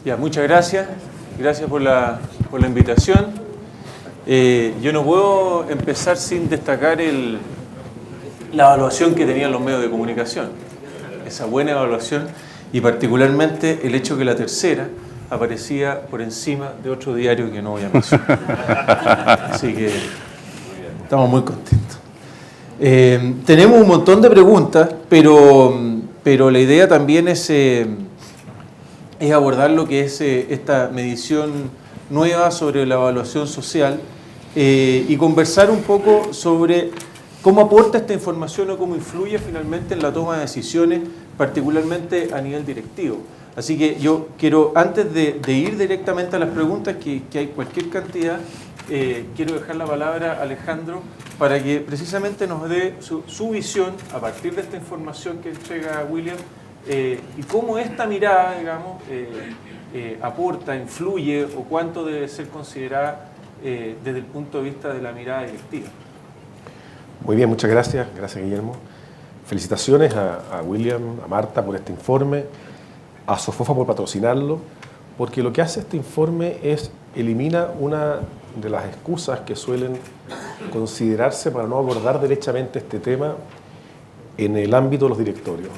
Ya, muchas gracias. Gracias por la invitación. Yo no puedo empezar sin destacar la evaluación que tenían los medios de comunicación. Esa buena evaluación y particularmente el hecho que la tercera aparecía por encima de otro diario que no voy a mencionar. Así que estamos muy contentos. Tenemos un montón de preguntas, pero la idea también es abordar lo que es esta medición nueva sobre la evaluación social y conversar un poco sobre cómo aporta esta información o cómo influye finalmente en la toma de decisiones, particularmente a nivel directivo. Así que yo quiero, antes de ir directamente a las preguntas, que hay cualquier cantidad, quiero dejar la palabra a Alejandro para que precisamente nos dé su visión a partir de esta información que entrega William y cómo esta mirada, digamos, aporta, influye o cuánto debe ser considerada desde el punto de vista de la mirada directiva. Muy bien, muchas gracias. Gracias, Guillermo. Felicitaciones a William, a Marta por este informe, a Sofofa por patrocinarlo, porque lo que hace este informe es elimina una de las excusas que suelen considerarse para no abordar derechamente este tema en el ámbito de los directorios.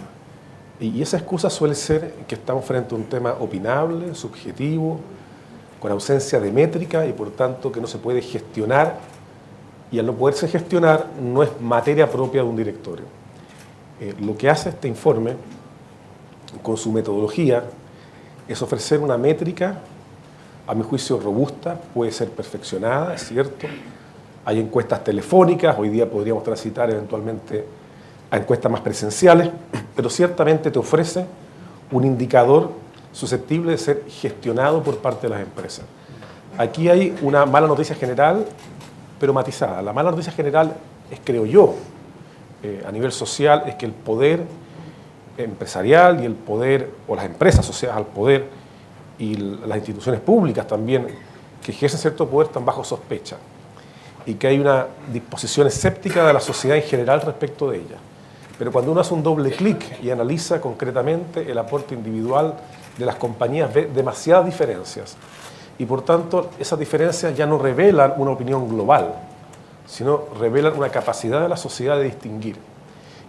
Y esa excusa suele ser que estamos frente a un tema opinable, subjetivo, con ausencia de métrica y por tanto que no se puede gestionar, y al no poderse gestionar no es materia propia de un directorio. Lo que hace este informe con su metodología es ofrecer una métrica, a mi juicio robusta, puede ser perfeccionada, es cierto. Hay encuestas telefónicas, hoy día podríamos transitar eventualmente a encuestas más presenciales, pero ciertamente te ofrece un indicador susceptible de ser gestionado por parte de las empresas. Aquí hay una mala noticia general, pero matizada. La mala noticia general es, creo yo, a nivel social, es que el poder empresarial y el poder, o las empresas asociadas al poder y las instituciones públicas también, que ejercen cierto poder, están bajo sospecha y que hay una disposición escéptica de la sociedad en general respecto de ella. Pero cuando uno hace un doble clic y analiza concretamente el aporte individual de las compañías, ve demasiadas diferencias. Y por tanto, esas diferencias ya no revelan una opinión global, sino revelan una capacidad de la sociedad de distinguir.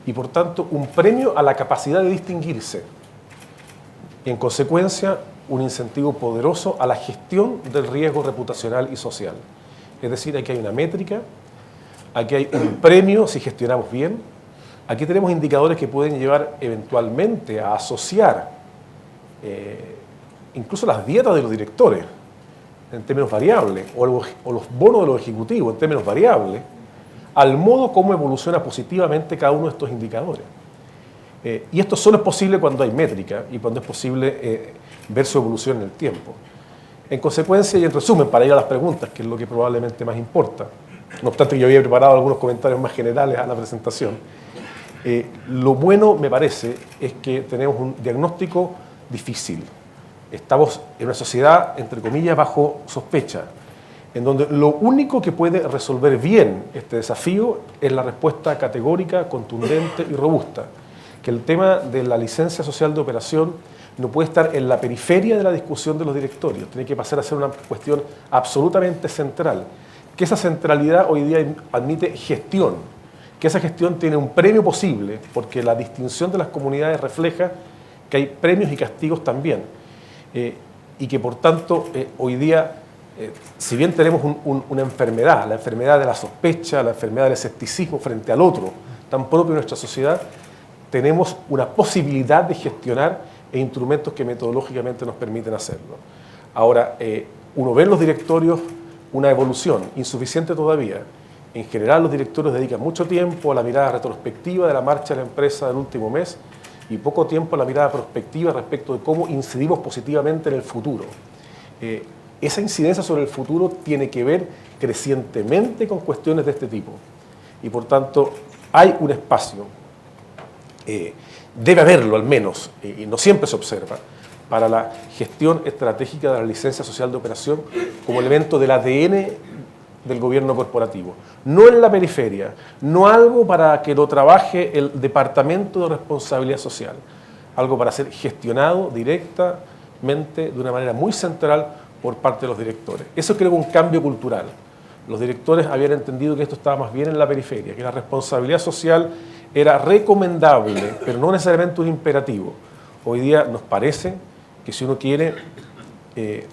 Y por tanto, un premio a la capacidad de distinguirse. Y en consecuencia, un incentivo poderoso a la gestión del riesgo reputacional y social. Es decir, aquí hay una métrica, aquí hay un premio si gestionamos bien. Aquí tenemos indicadores que pueden llevar eventualmente a asociar incluso las dietas de los directores en términos variables o los bonos de los ejecutivos en términos variables al modo como evoluciona positivamente cada uno de estos indicadores. Y esto solo es posible cuando hay métrica y cuando es posible ver su evolución en el tiempo. En consecuencia y en resumen, para ir a las preguntas, que es lo que probablemente más importa, no obstante que yo había preparado algunos comentarios más generales a la presentación, lo bueno, me parece, es que tenemos un diagnóstico difícil. Estamos en una sociedad, entre comillas, bajo sospecha, en donde lo único que puede resolver bien este desafío es la respuesta categórica, contundente y robusta. Que el tema de la licencia social de operación no puede estar en la periferia de la discusión de los directorios, tiene que pasar a ser una cuestión absolutamente central. Que esa centralidad hoy día admite gestión, que esa gestión tiene un premio posible, porque la distinción de las comunidades refleja que hay premios y castigos también, y que por tanto hoy día, si bien tenemos una enfermedad, la enfermedad de la sospecha, la enfermedad del escepticismo frente al otro, tan propio de nuestra sociedad, tenemos una posibilidad de gestionar e instrumentos que metodológicamente nos permiten hacerlo. Ahora, uno ve en los directorios una evolución insuficiente todavía. En general, los directorios dedican mucho tiempo a la mirada retrospectiva de la marcha de la empresa del último mes y poco tiempo a la mirada prospectiva respecto de cómo incidimos positivamente en el futuro. Esa incidencia sobre el futuro tiene que ver crecientemente con cuestiones de este tipo. Y por tanto, hay un espacio, debe haberlo al menos, y no siempre se observa, para la gestión estratégica de la licencia social de operación como elemento del ADN del gobierno corporativo. No en la periferia, no algo para que lo trabaje el Departamento de Responsabilidad Social, algo para ser gestionado directa de una manera muy central por parte de los directores. Eso creo que es un cambio cultural. Los directores habían entendido que esto estaba más bien en la periferia, que la responsabilidad social era recomendable, pero no necesariamente un imperativo. Hoy día nos parece que si uno quiere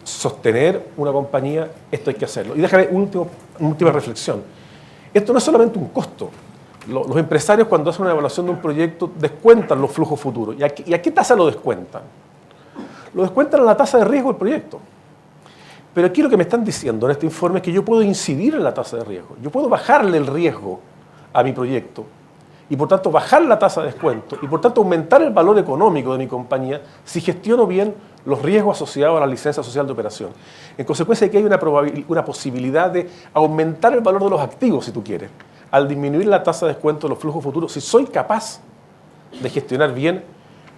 sostener una compañía, esto hay que hacerlo. Y déjame una última reflexión. Esto no es solamente un costo. Los empresarios, cuando hacen una evaluación de un proyecto, descuentan los flujos futuros. ¿Y a qué tasa lo descuentan? Lo descuentan a la tasa de riesgo del proyecto. Pero aquí lo que me están diciendo en este informe es que yo puedo incidir en la tasa de riesgo. Yo puedo bajarle el riesgo a mi proyecto y por tanto bajar la tasa de descuento y por tanto aumentar el valor económico de mi compañía si gestiono bien los riesgos asociados a la licencia social de operación. En consecuencia, aquí hay una posibilidad de aumentar el valor de los activos, si tú quieres, al disminuir la tasa de descuento de los flujos futuros, si soy capaz de gestionar bien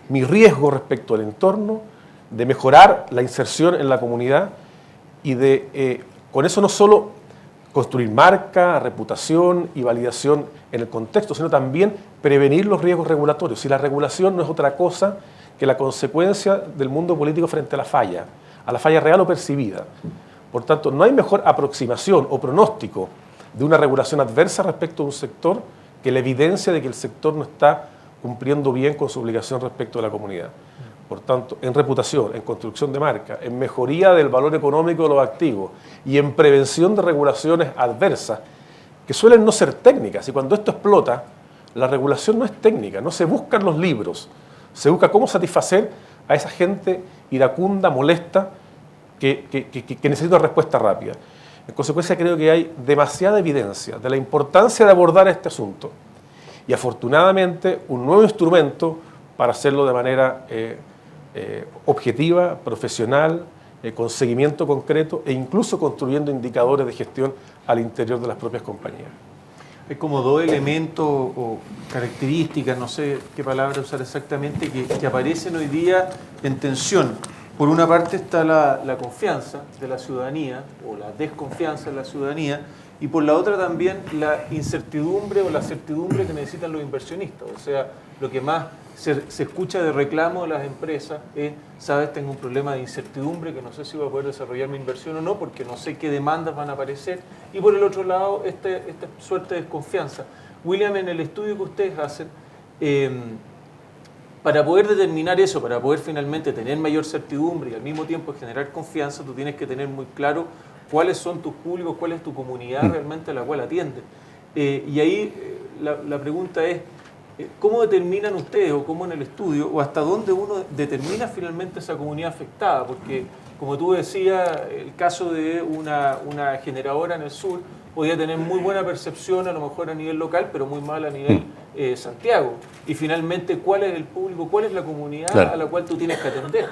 mi riesgo respecto al entorno, de mejorar la inserción en la comunidad y de, con eso no solo construir marca, reputación y validación en el contexto, sino también prevenir los riesgos regulatorios. Si la regulación no es otra cosa que la consecuencia del mundo político frente a la falla real o percibida. Por tanto, no hay mejor aproximación o pronóstico de una regulación adversa respecto a un sector que la evidencia de que el sector no está cumpliendo bien con su obligación respecto a la comunidad. Por tanto, en reputación, en construcción de marca, en mejoría del valor económico de los activos y en prevención de regulaciones adversas, que suelen no ser técnicas. Y cuando esto explota, la regulación no es técnica, no se buscan los libros, se busca cómo satisfacer a esa gente iracunda, molesta, que necesita una respuesta rápida. En consecuencia, creo que hay demasiada evidencia de la importancia de abordar este asunto y, afortunadamente, un nuevo instrumento para hacerlo de manera objetiva, profesional, con seguimiento concreto e incluso construyendo indicadores de gestión al interior de las propias compañías. Hay como dos elementos o características, no sé qué palabra usar exactamente, que aparecen hoy día en tensión. Por una parte está la confianza de la ciudadanía o la desconfianza de la ciudadanía y por la otra también la incertidumbre o la certidumbre que necesitan los inversionistas. O sea, lo que más se escucha de reclamo de las empresas es, sabes, tengo un problema de incertidumbre que no sé si voy a poder desarrollar mi inversión o no porque no sé qué demandas van a aparecer. Y por el otro lado, esta suerte de desconfianza. William, en el estudio que ustedes hacen, para poder determinar eso, para poder finalmente tener mayor certidumbre y al mismo tiempo generar confianza, tú tienes que tener muy claro cuáles son tus públicos, cuál es tu comunidad realmente a la cual atiendes. Y ahí la pregunta es, ¿cómo determinan ustedes o cómo en el estudio o hasta dónde uno determina finalmente esa comunidad afectada? Porque, como tú decías, el caso de una generadora en el sur podía tener muy buena percepción a lo mejor a nivel local, pero muy mal a nivel Santiago. Y finalmente, ¿cuál es el público, cuál es la comunidad a la cual tú tienes que atender?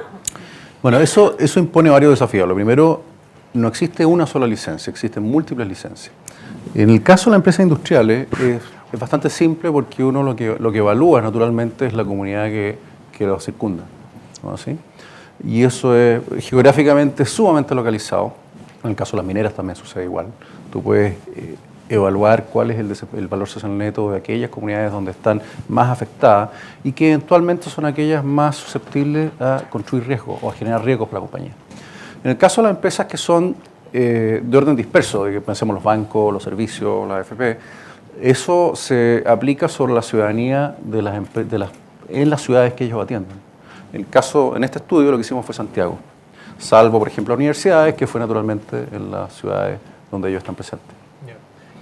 Bueno, eso impone varios desafíos. Lo primero, no existe una sola licencia, existen múltiples licencias. En el caso de las empresas industriales es bastante simple porque uno lo que evalúa naturalmente es la comunidad que lo circunda, ¿no? ¿Sí? Y eso es geográficamente sumamente localizado. En el caso de las mineras también sucede igual. Tú puedes evaluar cuál es el valor social neto de aquellas comunidades donde están más afectadas y que eventualmente son aquellas más susceptibles a construir riesgos o a generar riesgos para la compañía. En el caso de las empresas que son de orden disperso, de que pensemos los bancos, los servicios, la AFP, eso se aplica sobre la ciudadanía en las ciudades que ellos atienden. En este estudio lo que hicimos fue Santiago, salvo, por ejemplo, universidades, que fue naturalmente en las ciudades donde ellos están presentes.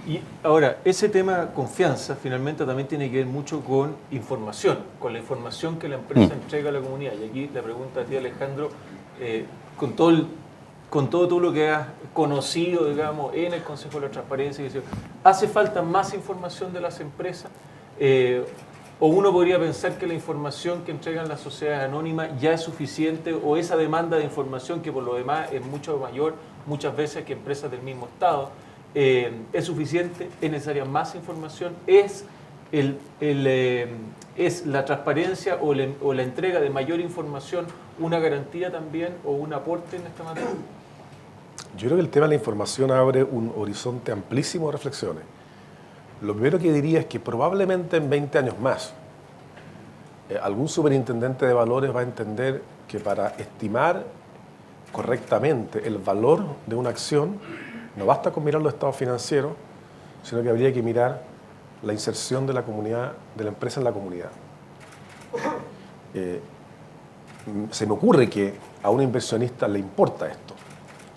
Y ahora, ese tema confianza finalmente también tiene que ver mucho con información, con la información que la empresa entrega a la comunidad. Y aquí la pregunta a ti, Alejandro, con todo tú lo que has conocido, digamos, en el Consejo de la Transparencia, ¿hace falta más información de las empresas? ¿O uno podría pensar que la información que entregan las sociedades anónimas ya es suficiente o esa demanda de información que por lo demás es mucho mayor muchas veces que empresas del mismo Estado? ¿Es suficiente? ¿Es necesaria más información? ¿Es la transparencia o la entrega de mayor información una garantía también o un aporte en esta materia? Yo creo que el tema de la información abre un horizonte amplísimo de reflexiones. Lo primero que diría es que probablemente en 20 años más algún superintendente de valores va a entender que que para estimar correctamente el valor de una acción, no basta con mirar los estados financieros, sino que habría que mirar la inserción de la comunidad, de la empresa en la comunidad. Se me ocurre que a un inversionista le importa esto,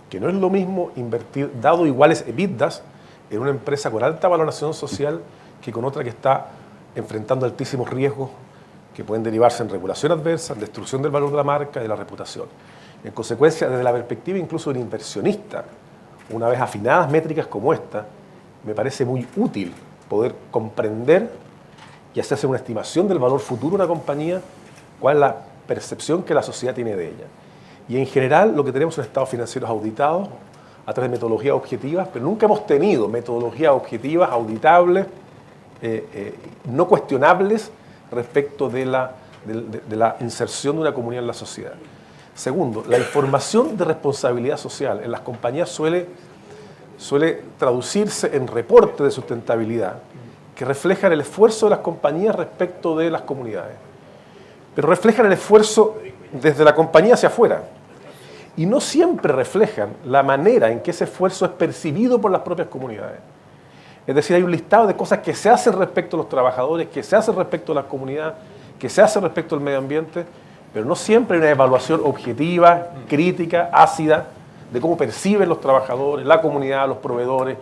que no es lo mismo invertir, dado iguales EBITDAs, en una empresa con alta valoración social que con otra que está enfrentando altísimos riesgos que pueden derivarse en regulación adversa, en destrucción del valor de la marca y de la reputación. En consecuencia, desde la perspectiva incluso del inversionista, una vez afinadas métricas como esta, me parece muy útil poder comprender y hacerse una estimación del valor futuro de una compañía, cuál es la percepción que la sociedad tiene de ella. Y en general lo que tenemos son estados financieros auditados a través de metodologías objetivas, pero nunca hemos tenido metodologías objetivas, auditables, no cuestionables respecto de la inserción de una comunidad en la sociedad. Segundo, la información de responsabilidad social en las compañías suele traducirse en reportes de sustentabilidad que reflejan el esfuerzo de las compañías respecto de las comunidades, pero reflejan el esfuerzo desde la compañía hacia afuera y no siempre reflejan la manera en que ese esfuerzo es percibido por las propias comunidades. Es decir, hay un listado de cosas que se hacen respecto a los trabajadores, que se hacen respecto a la comunidad, que se hacen respecto al medio ambiente, pero no siempre hay una evaluación objetiva, crítica, ácida, de cómo perciben los trabajadores, la comunidad, los proveedores,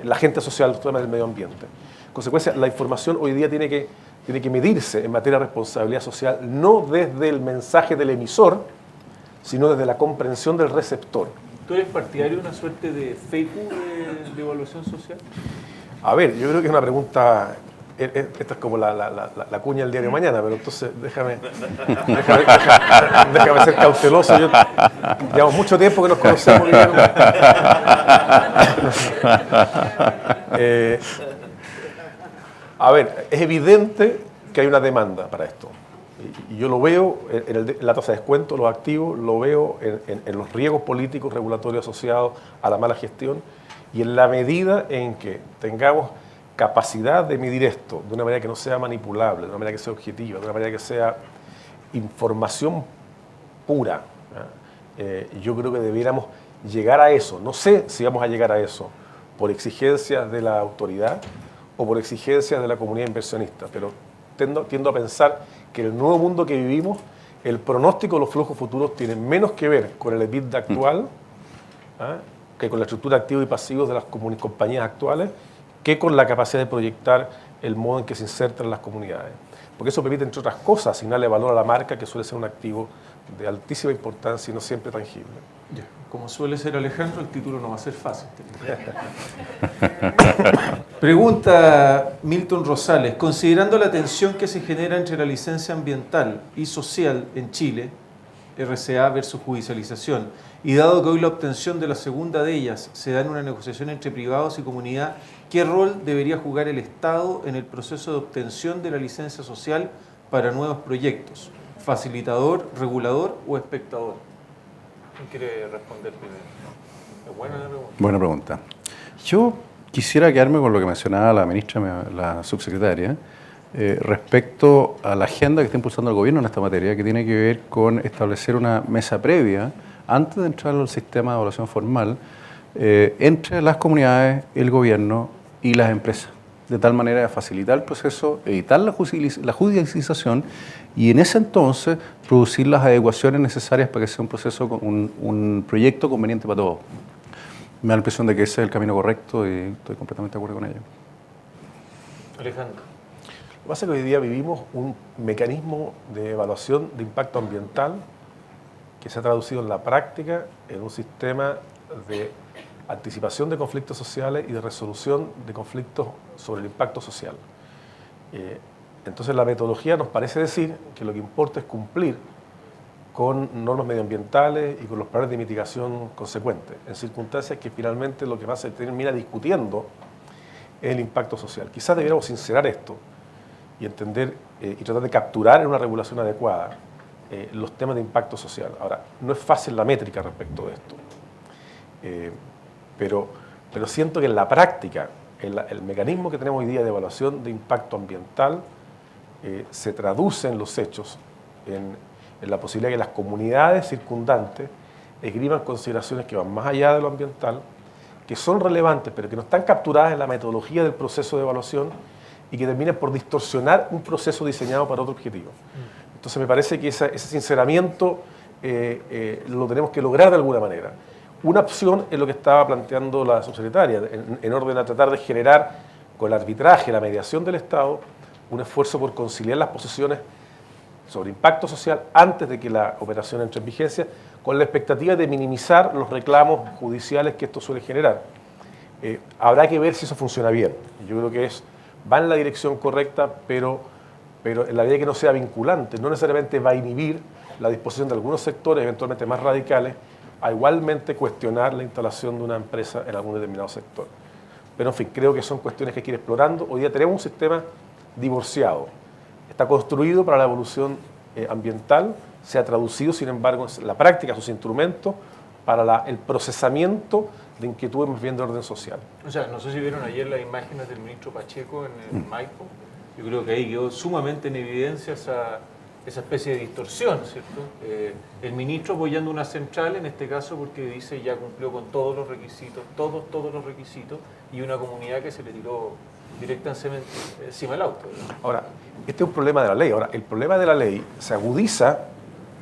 la gente social, los temas del medio ambiente. En consecuencia, la información hoy día tiene que medirse en materia de responsabilidad social, no desde el mensaje del emisor, sino desde la comprensión del receptor. ¿Tú eres partidario de una suerte de FECU de evaluación social? A ver, yo creo que es una pregunta, esta es como la cuña del diario Mañana, pero entonces déjame ser cauteloso. Llevamos mucho tiempo que nos conocemos. A ver, es evidente que hay una demanda para esto. Y yo lo veo en la tasa de descuento, los activos, lo veo en los riesgos políticos, regulatorios asociados a la mala gestión, y en la medida en que tengamos capacidad de medir esto de una manera que no sea manipulable, de una manera que sea objetiva, de una manera que sea información pura, yo creo que debiéramos llegar a eso. No sé si vamos a llegar a eso por exigencias de la autoridad o por exigencias de la comunidad inversionista, pero tiendo a pensar que en el nuevo mundo que vivimos, el pronóstico de los flujos futuros tiene menos que ver con el EBITDA actual, que con la estructura de activos y pasivos de las compañías actuales, que con la capacidad de proyectar el modo en que se insertan las comunidades. Porque eso permite, entre otras cosas, asignarle valor a la marca, que suele ser un activo de altísima importancia y no siempre tangible. Ya. Como suele ser Alejandro, el título no va a ser fácil. Pregunta Milton Rosales. Considerando la tensión que se genera entre la licencia ambiental y social en Chile, RCA versus judicialización, y dado que hoy la obtención de la segunda de ellas se da en una negociación entre privados y comunidad, ¿qué rol debería jugar el Estado en el proceso de obtención de la licencia social para nuevos proyectos? ¿Facilitador, regulador o espectador? ¿Quién quiere responder primero? Es buena la pregunta. Buena pregunta. Yo quisiera quedarme con lo que mencionaba la ministra, la subsecretaria, respecto a la agenda que está impulsando el gobierno en esta materia, que tiene que ver con establecer una mesa previa, antes de entrar al sistema de evaluación formal, entre las comunidades, el gobierno y las empresas, de tal manera de facilitar el proceso, evitar la judicialización y en ese entonces producir las adecuaciones necesarias para que sea un proceso, un proyecto conveniente para todos. Me da la impresión de que ese es el camino correcto y estoy completamente de acuerdo con ello. Alejandro. Lo que pasa es que hoy día vivimos un mecanismo de evaluación de impacto ambiental que se ha traducido en la práctica en un sistema de anticipación de conflictos sociales y de resolución de conflictos sobre el impacto social. Entonces la metodología nos parece decir que lo que importa es cumplir con normas medioambientales y con los planes de mitigación consecuentes, en circunstancias que finalmente lo que más se termina discutiendo es el impacto social. Quizás debiéramos sincerar esto y entender y tratar de capturar en una regulación adecuada los temas de impacto social. Ahora, no es fácil la métrica respecto de esto, pero siento que en la práctica, el mecanismo que tenemos hoy día de evaluación de impacto ambiental se traduce en los hechos en en la posibilidad de que las comunidades circundantes esgriman consideraciones que van más allá de lo ambiental, que son relevantes, pero que no están capturadas en la metodología del proceso de evaluación y que terminen por distorsionar un proceso diseñado para otro objetivo. Entonces me parece que ese sinceramiento lo tenemos que lograr de alguna manera. Una opción es lo que estaba planteando la subsecretaria, en orden a tratar de generar con el arbitraje, la mediación del Estado, un esfuerzo por conciliar las posiciones sobre impacto social antes de que la operación entre en vigencia, con la expectativa de minimizar los reclamos judiciales que esto suele generar. Habrá que ver si eso funciona bien. Yo creo que va en la dirección correcta, pero en la medida que no sea vinculante, no necesariamente va a inhibir la disposición de algunos sectores, eventualmente más radicales, a igualmente cuestionar la instalación de una empresa en algún determinado sector. Pero en fin, creo que son cuestiones que hay que ir explorando. Hoy día tenemos un sistema divorciado. Está construido para la evolución ambiental, se ha traducido, sin embargo, en la práctica, sus instrumentos para el procesamiento de inquietudes más bien de orden social. O sea, no sé si vieron ayer las imágenes del ministro Pacheco en el Maipo. Yo creo que ahí quedó sumamente en evidencia esa especie de distorsión, ¿cierto? El ministro apoyando una central, en este caso porque dice ya cumplió con todos los requisitos, todos los requisitos, y una comunidad que se le tiró directamente encima del auto, ¿no? Ahora, este es un problema de la ley. Ahora, el problema de la ley se agudiza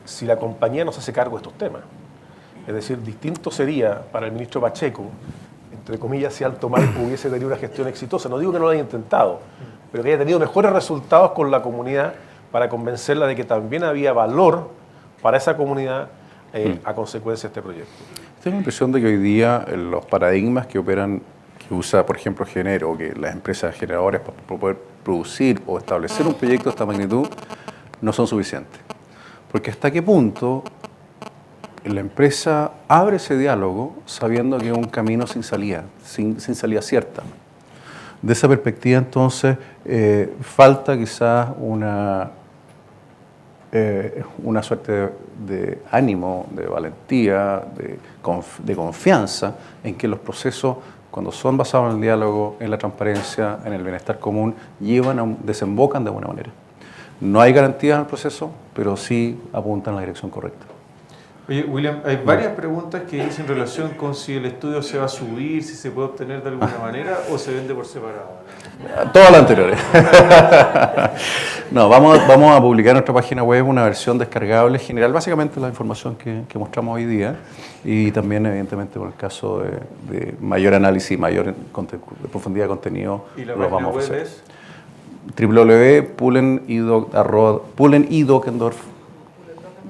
si la compañía no se hace cargo de estos temas. Es decir, distinto sería para el ministro Pacheco, entre comillas, si Alto Maipo hubiese tenido una gestión exitosa. No digo que no lo haya intentado, pero que haya tenido mejores resultados con la comunidad para convencerla de que también había valor para esa comunidad a consecuencia de este proyecto. Tengo la impresión de que hoy día los paradigmas que operan, que usa, por ejemplo, Genero, que las empresas generadoras para poder producir o establecer un proyecto de esta magnitud, no son suficientes. Porque hasta qué punto la empresa abre ese diálogo sabiendo que es un camino sin salida, sin salida cierta. De esa perspectiva, entonces, falta quizás una suerte de ánimo, de valentía, de confianza en que los procesos, cuando son basados en el diálogo, en la transparencia, en el bienestar común, desembocan de buena manera. No hay garantías en el proceso, pero sí apuntan en la dirección correcta. Oye, William, hay varias preguntas que dicen relación con si el estudio se va a subir, si se puede obtener de alguna manera o se vende por separado. Todas las anteriores. No, vamos a publicar en nuestra página web una versión descargable general, básicamente la información que mostramos hoy día, y también, evidentemente, por el caso de mayor análisis, mayor de profundidad de contenido, ¿Y la lo página vamos a web hacer. es?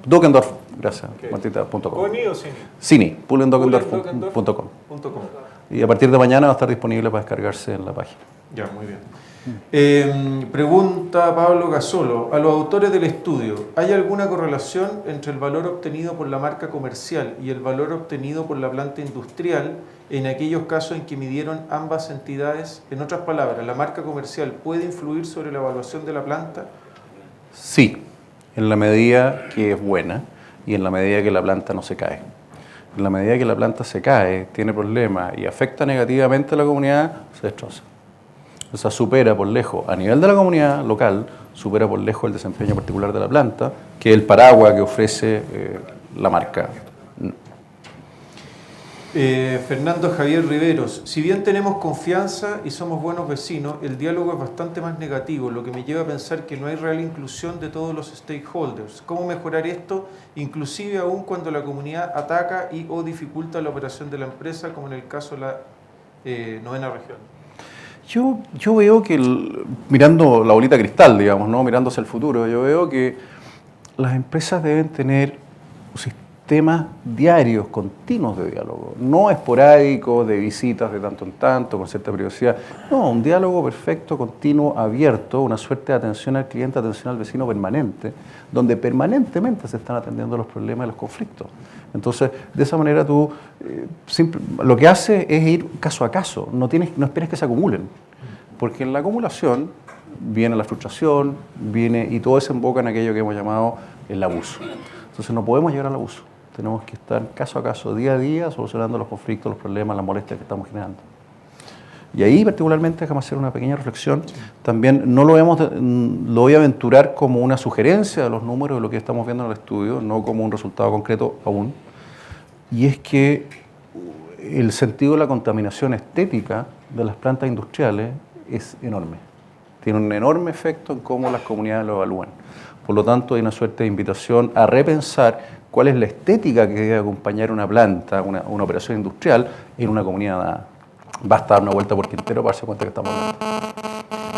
Pullendorf, gracias, Okay. Martita.com. ¿Con I o sin I? Cini, pullendorf.com. .com. Y a partir de mañana va a estar disponible para descargarse en la página. Ya, muy bien. Pregunta Pablo Gasolo, a los autores del estudio, ¿hay alguna correlación entre el valor obtenido por la marca comercial y el valor obtenido por la planta industrial en aquellos casos en que midieron ambas entidades? En otras palabras, ¿la marca comercial puede influir sobre la evaluación de la planta? Sí, en la medida que es buena y en la medida que la planta no se cae. En la medida que la planta se cae, tiene problemas y afecta negativamente a la comunidad, se destroza. O sea, supera por lejos, a nivel de la comunidad local, supera por lejos el desempeño particular de la planta, que es el paraguas que ofrece la marca. Fernando Javier Riveros, si bien tenemos confianza y somos buenos vecinos, el diálogo es bastante más negativo, lo que me lleva a pensar que no hay real inclusión de todos los stakeholders. ¿Cómo mejorar esto, inclusive aún cuando la comunidad ataca y o dificulta la operación de la empresa, como en el caso de la novena región? Yo veo que, mirando la bolita cristal, digamos, ¿no? Mirando hacia el futuro, yo veo que las empresas deben tener sistemas diarios, continuos de diálogo, no esporádicos, de visitas de tanto en tanto, con cierta periodicidad. No, un diálogo perfecto, continuo, abierto, una suerte de atención al cliente, atención al vecino permanente, donde permanentemente se están atendiendo los problemas y los conflictos. Entonces, de esa manera tú lo que haces es ir caso a caso, no esperes que se acumulen, porque en la acumulación viene la frustración, y todo desemboca en aquello que hemos llamado el abuso. Entonces no podemos llegar al abuso, tenemos que estar caso a caso, día a día, solucionando los conflictos, los problemas, las molestias que estamos generando. Y ahí particularmente déjame hacer una pequeña reflexión. También no lo voy a aventurar como una sugerencia de los números de lo que estamos viendo en el estudio, no como un resultado concreto aún. Y es que el sentido de la contaminación estética de las plantas industriales es enorme. Tiene un enorme efecto en cómo las comunidades lo evalúan. Por lo tanto, hay una suerte de invitación a repensar cuál es la estética que debe acompañar una planta, una operación industrial en una comunidad dada. Basta dar una vuelta por Quintero para darse cuenta que estamos hablando.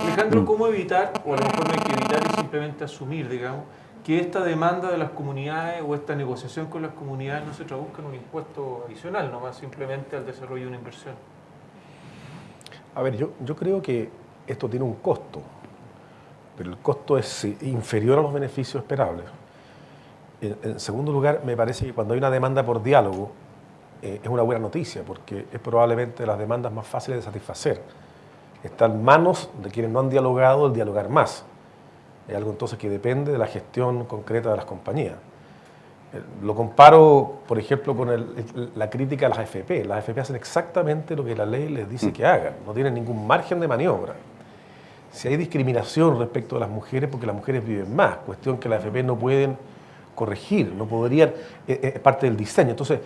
Alejandro, ¿cómo evitar, o a lo mejor no hay que evitar y simplemente asumir, digamos, que esta demanda de las comunidades o esta negociación con las comunidades no se traduzca en un impuesto adicional, nomás simplemente al desarrollo de una inversión? A ver, yo creo que esto tiene un costo, pero el costo es inferior a los beneficios esperables. En segundo lugar, me parece que cuando hay una demanda por diálogo, es una buena noticia, porque es probablemente las demandas más fáciles de satisfacer. Está en manos de quienes no han dialogado el dialogar más. Es algo entonces que depende de la gestión concreta de las compañías. Lo comparo, por ejemplo, con la crítica a las AFP. Las AFP hacen exactamente lo que la ley les dice que hagan, no tienen ningún margen de maniobra. Si hay discriminación respecto a las mujeres, porque las mujeres viven más, cuestión que las AFP no pueden corregir, no podrían, es parte del diseño. Entonces,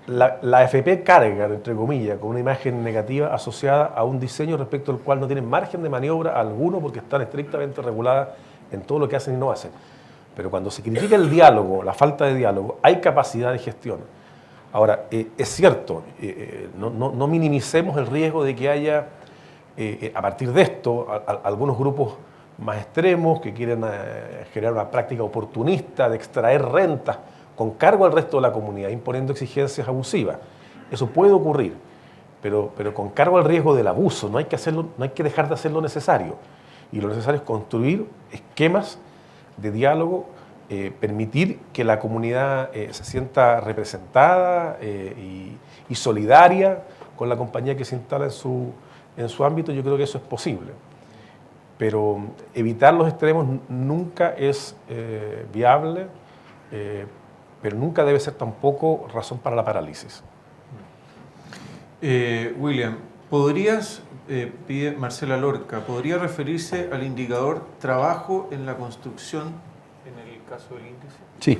la AFP carga, entre comillas, con una imagen negativa asociada a un diseño respecto al cual no tienen margen de maniobra alguno porque están estrictamente reguladas en todo lo que hacen y no hacen. Pero cuando se critica el diálogo, la falta de diálogo, hay capacidad de gestión. Ahora, es cierto, no minimicemos el riesgo de que haya, a partir de esto, algunos grupos más extremos que quieren generar una práctica oportunista de extraer rentas con cargo al resto de la comunidad, imponiendo exigencias abusivas. Eso puede ocurrir, pero con cargo al riesgo del abuso. No hay que dejar de hacer lo necesario. Y lo necesario es construir esquemas de diálogo, permitir que la comunidad se sienta representada y solidaria con la compañía que se instala en su ámbito. Yo creo que eso es posible. Pero evitar los extremos nunca es viable, pero nunca debe ser tampoco razón para la parálisis. William, pide Marcela Lorca, ¿podría referirse al indicador trabajo en la construcción en el caso del índice? Sí,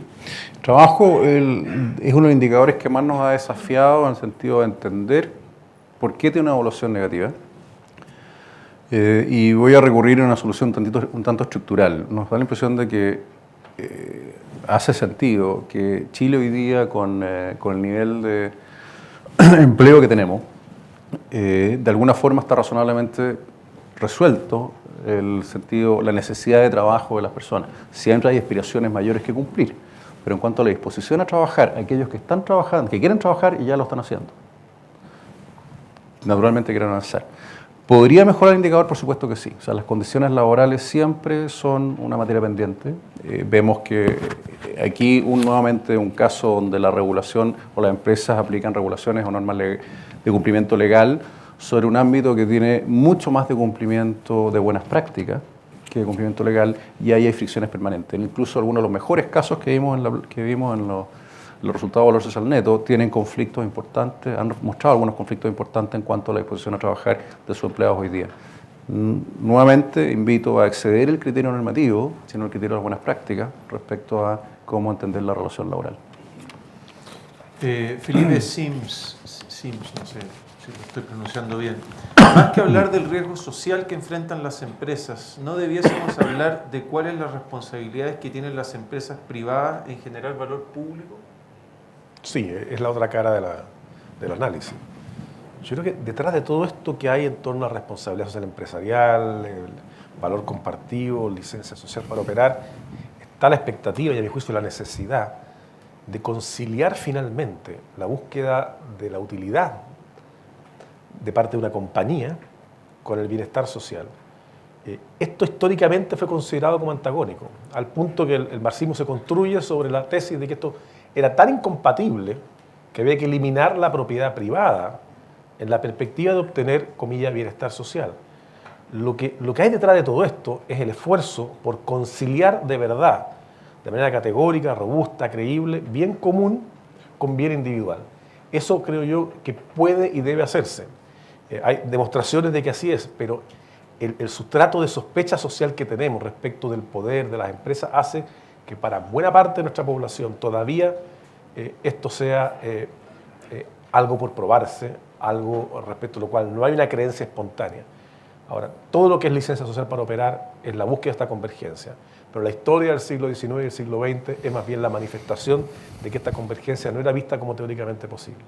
trabajo es uno de los indicadores que más nos ha desafiado en el sentido de entender por qué tiene una evaluación negativa. Y voy a recurrir a una solución un tanto estructural. Nos da la impresión de que hace sentido que Chile hoy día, con el nivel de empleo que tenemos, de alguna forma está razonablemente resuelto la necesidad de trabajo de las personas. Siempre hay aspiraciones mayores que cumplir, pero en cuanto a la disposición a trabajar, aquellos que están trabajando, que quieren trabajar y ya lo están haciendo, naturalmente quieren avanzar. ¿Podría mejorar el indicador? Por supuesto que sí. O sea, las condiciones laborales siempre son una materia pendiente. Vemos que aquí nuevamente un caso donde la regulación o las empresas aplican regulaciones o normas de cumplimiento legal sobre un ámbito que tiene mucho más de cumplimiento de buenas prácticas que de cumplimiento legal, y ahí hay fricciones permanentes. Incluso algunos de los mejores casos que vimos en los resultados de valor social neto tienen conflictos importantes, han mostrado algunos conflictos importantes en cuanto a la disposición a trabajar de sus empleados hoy día. Nuevamente invito a exceder el criterio normativo, sino el criterio de las buenas prácticas respecto a cómo entender la relación laboral. Felipe Sims, no sé si lo estoy pronunciando bien. Más que hablar del riesgo social que enfrentan las empresas, ¿no debiésemos hablar de cuáles las responsabilidades que tienen las empresas privadas en generar valor público? Sí, es la otra cara del análisis. Yo creo que detrás de todo esto que hay en torno a la responsabilidad social empresarial, el valor compartido, licencia social para operar, está la expectativa y a mi juicio la necesidad de conciliar finalmente la búsqueda de la utilidad de parte de una compañía con el bienestar social. Esto históricamente fue considerado como antagónico, al punto que el marxismo se construye sobre la tesis de que esto era tan incompatible que había que eliminar la propiedad privada en la perspectiva de obtener, comillas, bienestar social. Lo que hay detrás de todo esto es el esfuerzo por conciliar de verdad, de manera categórica, robusta, creíble, bien común con bien individual. Eso creo yo que puede y debe hacerse. Hay demostraciones de que así es, pero el sustrato de sospecha social que tenemos respecto del poder de las empresas hace que para buena parte de nuestra población todavía esto sea algo por probarse, algo respecto a lo cual no hay una creencia espontánea. Ahora, todo lo que es licencia social para operar es la búsqueda de esta convergencia, pero la historia del siglo XIX y del siglo XX es más bien la manifestación de que esta convergencia no era vista como teóricamente posible.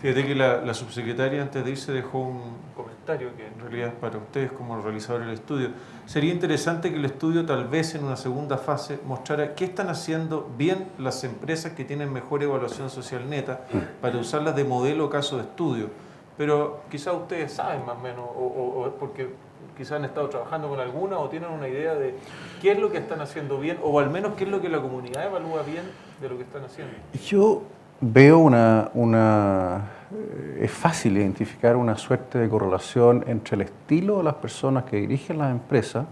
Fíjate que la subsecretaria antes de irse dejó un comentario que en realidad es para ustedes como realizadores del estudio. Sería interesante que el estudio tal vez en una segunda fase mostrara qué están haciendo bien las empresas que tienen mejor evaluación social neta para usarlas de modelo o caso de estudio. Pero quizás ustedes saben más o menos, o es porque quizás han estado trabajando con alguna o tienen una idea de qué es lo que están haciendo bien o al menos qué es lo que la comunidad evalúa bien de lo que están haciendo. Yo veo es fácil identificar una suerte de correlación entre el estilo de las personas que dirigen las empresas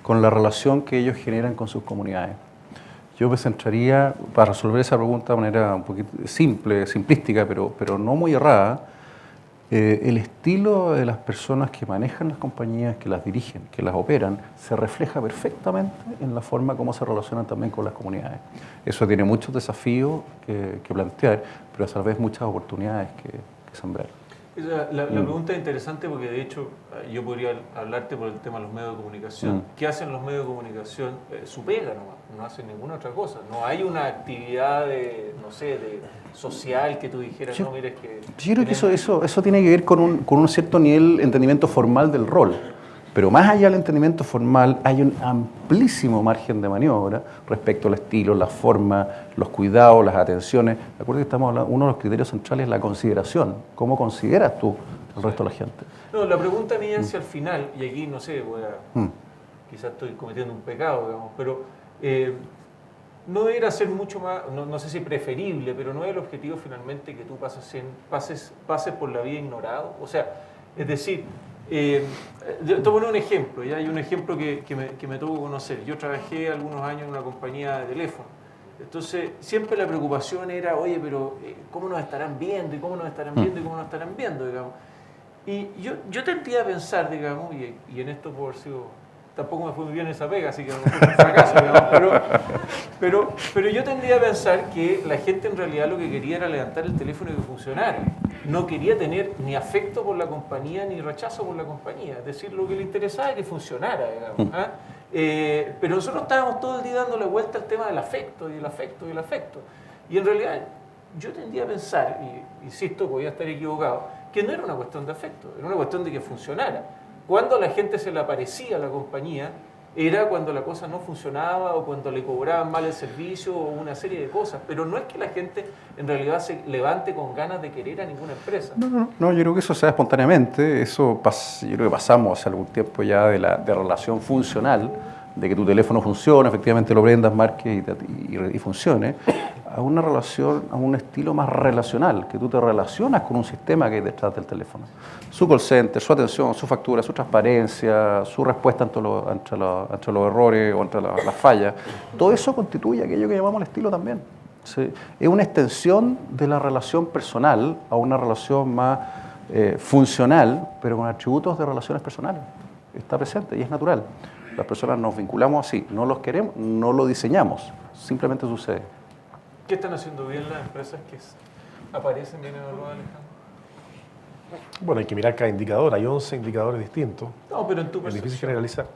con la relación que ellos generan con sus comunidades. Yo me centraría, para resolver esa pregunta de manera un poquito simplística, pero no muy errada, el estilo de las personas que manejan las compañías, que las dirigen, que las operan, se refleja perfectamente en la forma como se relacionan también con las comunidades. Eso tiene muchos desafíos que plantear, pero a la vez muchas oportunidades que sembrar. La pregunta es interesante porque de hecho yo podría hablarte por el tema de los medios de comunicación. ¿Qué hacen los medios de comunicación? Su pega nomás, no hacen ninguna otra cosa. No hay una actividad de social que tú dijeras, no, mires que... Yo creo que eso tiene que ver con un cierto nivel de entendimiento formal del rol. Pero más allá del entendimiento formal, hay un amplísimo margen de maniobra respecto al estilo, la forma, los cuidados, las atenciones. Recuerda que estamos hablando, uno de los criterios centrales es la consideración. ¿Cómo consideras tú el resto de la gente? No, la pregunta mía es si al final, y aquí no sé, quizás estoy cometiendo un pecado, digamos, pero no debería ser mucho más, no sé si preferible, pero no es el objetivo finalmente que tú pases por la vida ignorado. O sea, es decir, te voy a poner un ejemplo, ¿ya? Hay un ejemplo que me tocó conocer. Yo trabajé algunos años en una compañía de teléfono. Entonces, siempre la preocupación era, oye, pero ¿cómo nos estarán viendo? ¿Y cómo nos estarán viendo? ¿Y cómo nos estarán viendo? Digamos. Y yo tendría a pensar, digamos, y en esto puedo haber sido... Tampoco me fue muy bien esa pega, así que a lo mejor fue un fracaso, digamos, pero yo tendría a pensar que la gente en realidad lo que quería era levantar el teléfono y que funcionara. No quería tener ni afecto por la compañía ni rechazo por la compañía. Es decir, lo que le interesaba era que funcionara, digamos. ¿Ah? Pero nosotros estábamos todo el día dándole vuelta al tema del afecto y el afecto y el afecto. Y en realidad yo tendría a pensar, y insisto, podía estar equivocado, que no era una cuestión de afecto, era una cuestión de que funcionara. Cuando a la gente se le aparecía a la compañía, era cuando la cosa no funcionaba o cuando le cobraban mal el servicio o una serie de cosas. Pero no es que la gente en realidad se levante con ganas de querer a ninguna empresa. No, yo creo que eso se da espontáneamente. Yo creo que pasamos hace algún tiempo ya de relación funcional, de que tu teléfono funcione, efectivamente lo prendas, marques y funcione, a una relación, a un estilo más relacional, que tú te relacionas con un sistema que hay detrás del teléfono. Su call center, su atención, su factura, su transparencia, su respuesta ante los errores o ante las fallas, todo eso constituye aquello que llamamos el estilo también. ¿Sí? Es una extensión de la relación personal a una relación más funcional, pero con atributos de relaciones personales. Está presente y es natural. Las personas nos vinculamos así, no los queremos, no lo diseñamos, simplemente sucede. ¿Qué están haciendo bien las empresas que aparecen bien evaluadas, Alejandro? Bueno, hay que mirar cada indicador, hay 11 indicadores distintos. No, pero en tu percepción. Es difícil generalizar.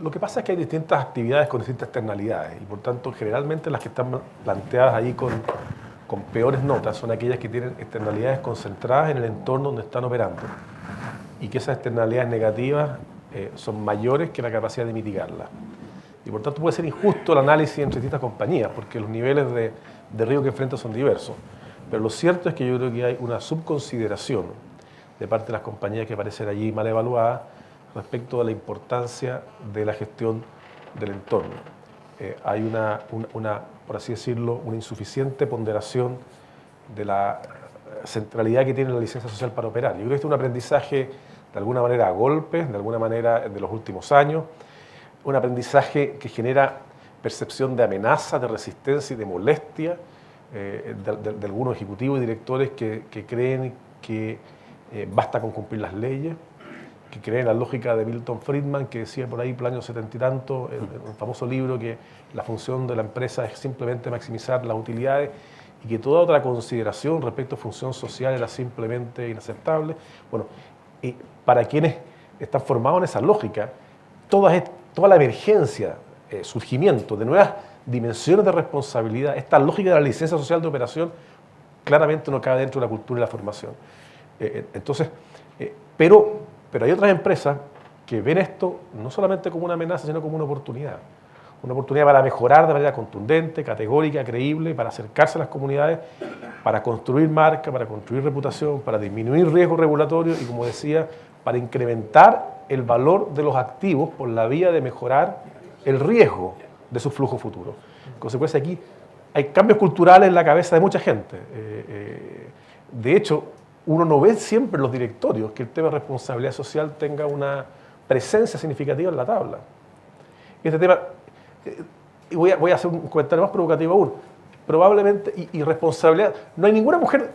Lo que pasa es que hay distintas actividades con distintas externalidades y por tanto generalmente las que están planteadas ahí con peores notas son aquellas que tienen externalidades concentradas en el entorno donde están operando y que esas externalidades negativas son mayores que la capacidad de mitigarlas. Y por tanto puede ser injusto el análisis entre distintas compañías, porque los niveles de riesgo que enfrentan son diversos. Pero lo cierto es que yo creo que hay una subconsideración de parte de las compañías que parecen allí mal evaluadas respecto a la importancia de la gestión del entorno. Hay una, por así decirlo, una insuficiente ponderación de la centralidad que tiene la licencia social para operar. Yo creo que este es un aprendizaje de alguna manera a golpes, de alguna manera de los últimos años, un aprendizaje que genera percepción de amenaza, de resistencia y de molestia de algunos ejecutivos y directores que creen que basta con cumplir las leyes, que creen la lógica de Milton Friedman, que decía por ahí por el año 70 y tanto, el famoso libro, que la función de la empresa es simplemente maximizar las utilidades y que toda otra consideración respecto a función social era simplemente inaceptable. Bueno, para quienes están formados en esa lógica, toda la emergencia, surgimiento de nuevas dimensiones de responsabilidad, esta lógica de la licencia social de operación, claramente no cabe dentro de la cultura y la formación. Entonces, pero hay otras empresas que ven esto no solamente como una amenaza, sino como una oportunidad. Una oportunidad para mejorar de manera contundente, categórica, creíble, para acercarse a las comunidades, para construir marca, para construir reputación, para disminuir riesgos regulatorios y, como decía, para incrementar el valor de los activos por la vía de mejorar el riesgo de su flujo futuro. En consecuencia, aquí hay cambios culturales en la cabeza de mucha gente. De hecho, uno no ve siempre en los directorios que el tema de responsabilidad social tenga una presencia significativa en la tabla. Este tema, y voy a hacer un comentario más provocativo aún, probablemente, y responsabilidad, no hay ninguna mujer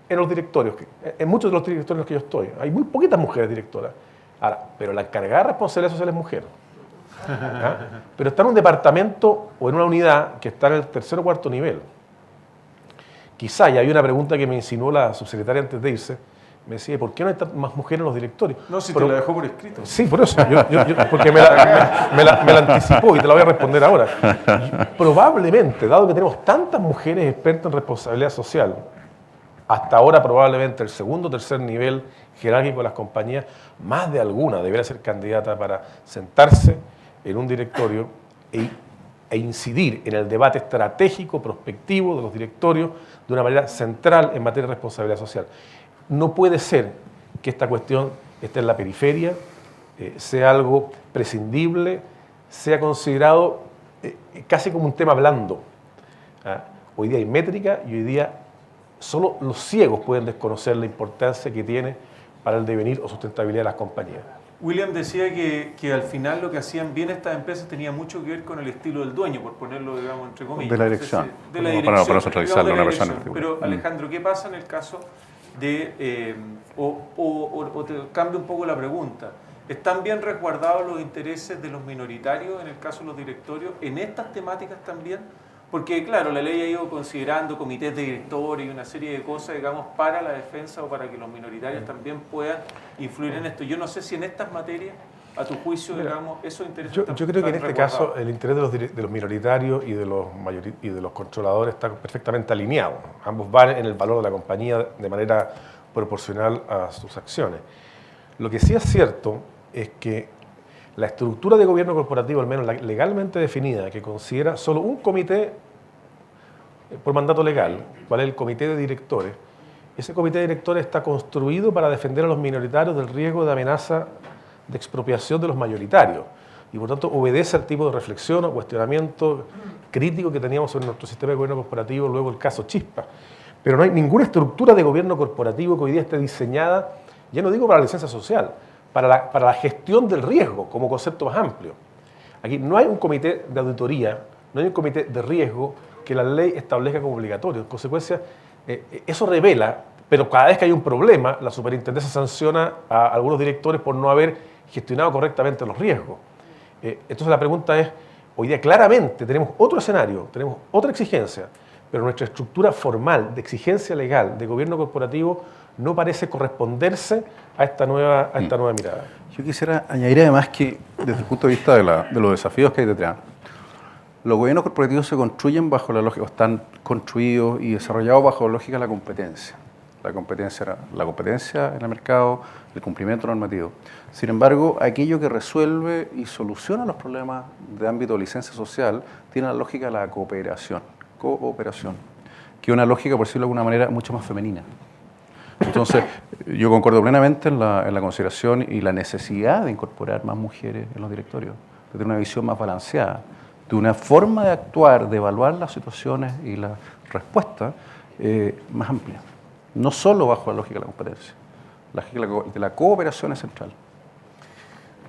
en los directorios, en muchos de los directorios en los que yo estoy, hay muy poquitas mujeres directoras. Ahora, pero la encargada de responsabilidad social es mujer. ¿Ah? Pero está en un departamento o en una unidad que está en el tercer o cuarto nivel. Quizá, y hay una pregunta que me insinuó la subsecretaria antes de irse, me decía, ¿por qué no hay más mujeres en los directorios? No, si te la dejó por escrito. Sí, por eso, porque me la anticipó y te la voy a responder ahora. Probablemente, dado que tenemos tantas mujeres expertas en responsabilidad social, hasta ahora probablemente el segundo o tercer nivel jerárquico de las compañías, más de alguna debería ser candidata para sentarse en un directorio e incidir en el debate estratégico, prospectivo de los directorios de una manera central en materia de responsabilidad social. No puede ser que esta cuestión esté en la periferia, sea algo prescindible, sea considerado casi como un tema blando. Hoy día hay métrica y hoy día solo los ciegos pueden desconocer la importancia que tiene para el devenir o sustentabilidad de las compañías. William decía que al final lo que hacían bien estas empresas tenía mucho que ver con el estilo del dueño, por ponerlo, digamos, entre comillas. De la dirección. De la dirección. Para centralizarlo una persona. Pero, Alejandro, ¿qué pasa en el caso de... o te cambio un poco la pregunta. ¿Están bien resguardados los intereses de los minoritarios, en el caso de los directorios, en estas temáticas también? Porque, claro, la ley ha ido considerando comités de directores y una serie de cosas, digamos, para la defensa o para que los minoritarios también puedan influir en esto. Yo no sé si en estas materias, a tu juicio, digamos, esos intereses yo creo que en este caso el interés de los minoritarios y de los controladores está perfectamente alineado. Ambos van en el valor de la compañía de manera proporcional a sus acciones. Lo que sí es cierto es que la estructura de gobierno corporativo, al menos legalmente definida, que considera solo un comité por mandato legal, cuál es el comité de directores, ese comité de directores está construido para defender a los minoritarios del riesgo de amenaza de expropiación de los mayoritarios y por tanto obedece al tipo de reflexión o cuestionamiento crítico que teníamos sobre nuestro sistema de gobierno corporativo luego el caso Chispa. Pero no hay ninguna estructura de gobierno corporativo que hoy día esté diseñada, ya no digo para la licencia social, para la gestión del riesgo como concepto más amplio. Aquí no hay un comité de auditoría, no hay un comité de riesgo que la ley establezca como obligatorio. En consecuencia, eso revela, pero cada vez que hay un problema, la superintendencia sanciona a algunos directores por no haber gestionado correctamente los riesgos. Entonces la pregunta es, hoy día claramente tenemos otro escenario, tenemos otra exigencia, pero nuestra estructura formal de exigencia legal de gobierno corporativo no parece corresponderse a esta nueva mirada. Yo quisiera añadir además que, desde el punto de vista de los desafíos que hay detrás, los gobiernos corporativos se construyen bajo la lógica, están construidos y desarrollados bajo la lógica de la competencia. La competencia en el mercado, el cumplimiento normativo. Sin embargo, aquello que resuelve y soluciona los problemas de ámbito de licencia social tiene la lógica de la cooperación, que es una lógica, por decirlo de alguna manera, mucho más femenina. Entonces, yo concuerdo plenamente en la consideración y la necesidad de incorporar más mujeres en los directorios, de tener una visión más balanceada, de una forma de actuar, de evaluar las situaciones y las respuestas más amplia. No solo bajo la lógica de la competencia, la lógica de la cooperación es central.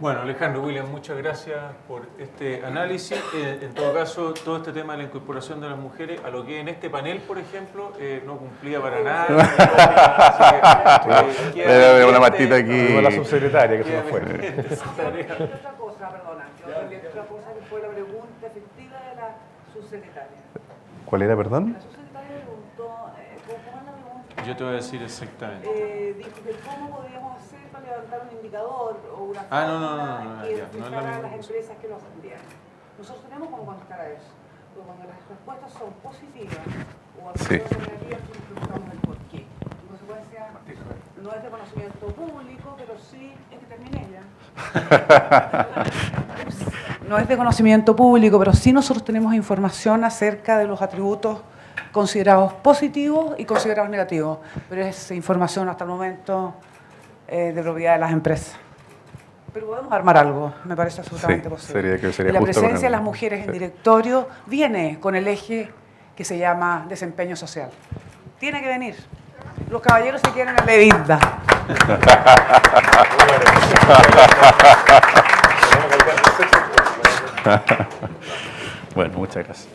Bueno, Alejandro, William, muchas gracias por este análisis. En todo caso, todo este tema de la incorporación de las mujeres, a lo que en este panel, por ejemplo, no cumplía para nada. Veo una Martita aquí. Como la subsecretaria que se nos fue. Otra cosa, perdona, otra cosa que fue la pregunta efectiva de la subsecretaria. ¿Cuál era, perdón? La subsecretaria preguntó, ¿cómo es la pregunta? Yo te voy a decir exactamente. Dijo que cómo podíamos hacer para levantar un indicador o una No, que ya, no es la reflejara a misma las empresas que lo atendían. Nosotros tenemos cómo contestar a eso. Pero cuando las respuestas son positivas o Sí. negativas, nos preguntamos el por qué. En consecuencia, no es de conocimiento público, pero sí es que terminé ya. No es de conocimiento público, pero sí nosotros tenemos información acerca de los atributos considerados positivos y considerados negativos, pero es información hasta el momento de propiedad de las empresas. Pero podemos armar algo, me parece absolutamente Sí, posible. sería Y la justo presencia de con- las mujeres en sí. directorio viene con el eje que se llama desempeño social. Tiene que venir. Los caballeros se quieren en Levitda. Bueno, muchas gracias.